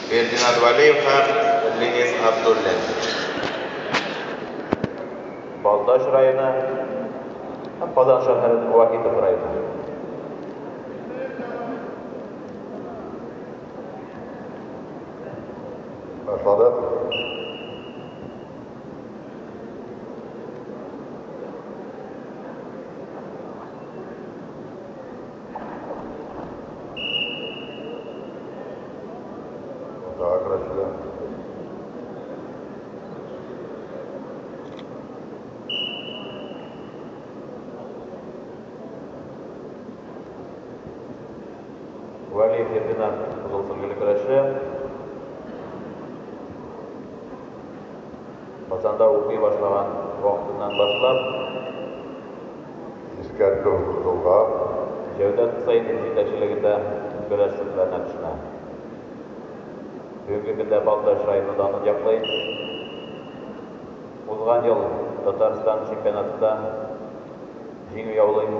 Ferdinand Valiyev ham Deniz Abdullayev. Baldaş rayoni ham Qozon shahrining Vahidov rayoni. Başladı. Daha karşıya. Valiyev Ferdinand qizil sirgili kurashi. Qozonda o'qiy boshlagan vaqtidan boshlab İskerto Kuzulga. Cevdet Husaynning yetakchiligida kurash sirlarına tushgan. Bugungi kunda Baldaş rayonidan yoqlayın. O'tgan yil Tatariston chempionatida jeng yavlayın.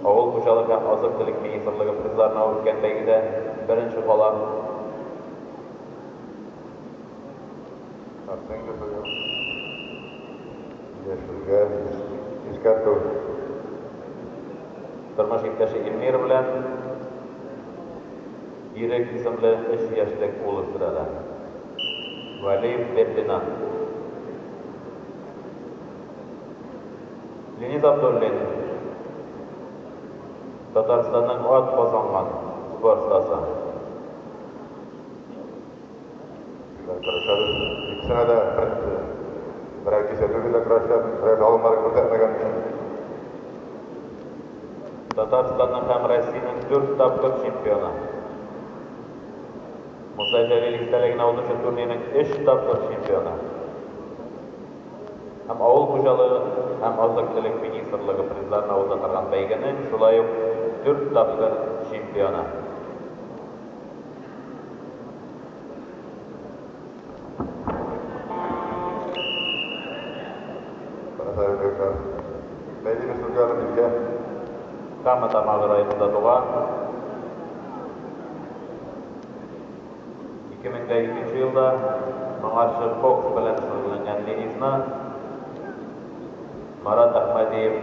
Avul xo'jalik va oziq-tulik ministrligi prizlarini o'tganligida birinchi qo'lan. Arsenga so'rayman. Yeşilga İskerto. Turmush yurtdoshi Elmira bilan Yirik ismli 3 yoshlik o'ldirdilar. Valiyev Ferdinand. Deniz Abdullayev Tataristonning ot qozongan sport ustasi. Karışadı. İkisine de bir herkese dövüyle karışadı. Bir alımları kurtarmagan için. Tataristonning ham Rossiyaning 4 topqir chempioni. Musa Jalil ishtaligini oluvchi turnirning 3 topqir chempioni. Ham avul xo'jaligi ham oziq-tulik ministrligi prizlarini o'zgartirgan bayganing shulay 4 topqir chempioni. Karışadı tekrar. Medine Sürgar'ın ilke. Kamata rayonida tug'an. 2002 yilda Mang'arshi boks bilan shug'ullangan Denizni Marat Ahmadiyev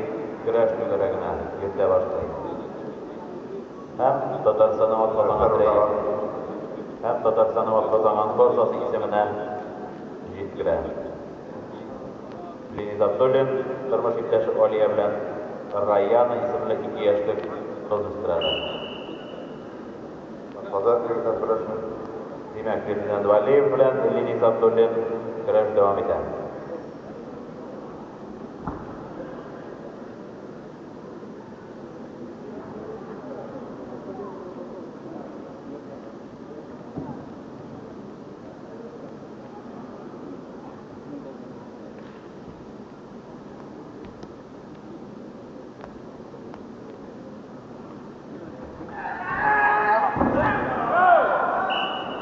kurash to'garagini yurta boshlaydi. Ham Tataristonning qozongan borsasi ismini yetkazadi. Deniz Abdullayev turmush yurtdoshi Oliya bilan Rayana ismli 2 yoshlik qiz o'stiradi. Pazar gününden karışma. Demak, Ferdinand Valiyev bilan Deniz Abdullayev kurash davom etadi.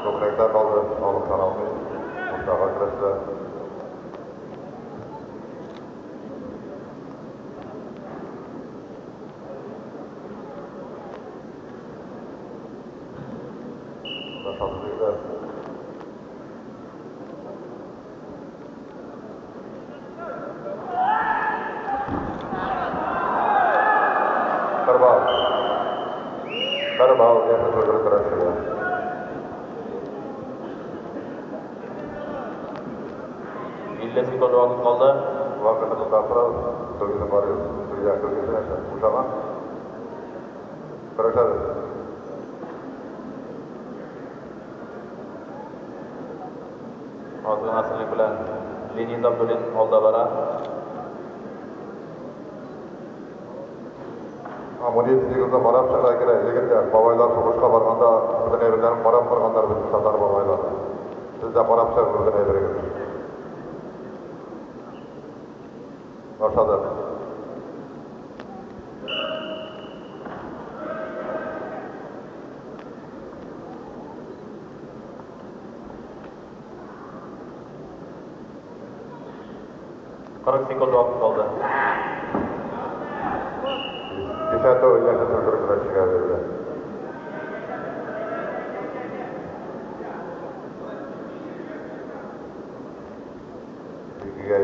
Topraklar kaldı. Alıp sarılmış. Mustafa karıştı. Başladılar. Karbal. Karbal yakın sözleri karıştırıyor. Illesi ko'rib qoldi. Vaqtni tutattirib, to'g'ri borib, to'g'ri qilgancha ushaman. Karışadı. Hozir asrlik bilan Deniz Abdullayev oldi bora. Ameliyat yılında marap çıkar kerak. Lekin babaylar so'qishga borganda, bizning evlarni marap qilganlar bizni satar babaylar. Bizda marap chiqar bizning evlarga. Başladı. Kırk sekund vaqt qoldi. Geçen de yakın sözleri karıştırıyor. 2-2.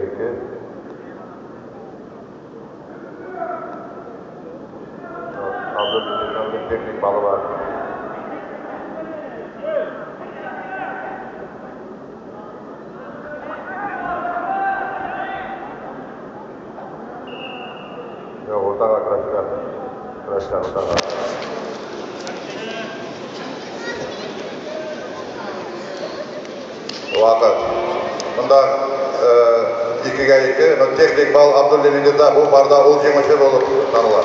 Abdülhamid'in teknik balı var. Yok, ortaga Kıraşlar ortaga. Vakit. Bunda 2-2, teknik bal Abdülhamid'de bu barda ol jеңişi болып tanılar.